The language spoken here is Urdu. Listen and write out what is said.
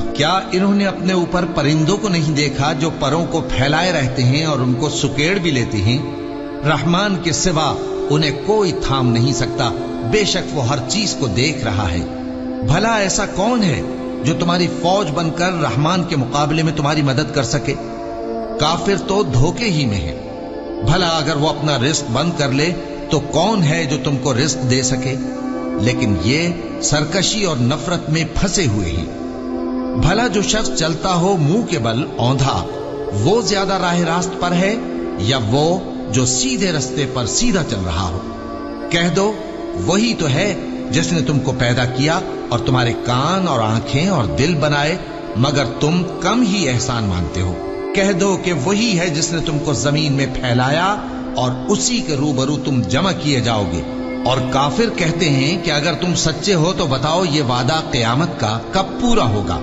ہوا؟ کیا انہوں نے اپنے اوپر پرندوں کو نہیں دیکھا جو پروں کو پھیلائے رہتے ہیں اور ان کو سکیڑ بھی لیتے ہیں؟ رحمان کے سوا انہیں کوئی تھام نہیں سکتا، بے شک وہ ہر چیز کو دیکھ رہا ہے۔ بھلا ایسا کون ہے جو تمہاری فوج بن کر رحمان کے مقابلے میں تمہاری مدد کر سکے؟ کافر تو دھوکے ہی میں ہے۔ بھلا اگر وہ اپنا رزق بند کر لے تو کون ہے جو تم کو رزق دے سکے؟ لیکن یہ سرکشی اور نفرت میں پھنسے ہوئے ہیں۔ بھلا جو شخص چلتا ہو منہ کے بل اوندھا، وہ زیادہ راہ راست پر ہے یا وہ جو سیدھے رستے پر سیدھا چل رہا ہو؟ کہہ دو وہی تو ہے جس نے تم کو پیدا کیا اور تمہارے کان اور آنکھیں اور دل بنائے، مگر تم کم ہی احسان مانتے ہو۔ کہہ دو کہ وہی ہے جس نے تم کو زمین میں پھیلایا اور اسی کے روبرو تم جمع کیے جاؤ گے۔ اور کافر کہتے ہیں کہ اگر تم سچے ہو تو بتاؤ یہ وعدہ قیامت کا کب پورا ہوگا؟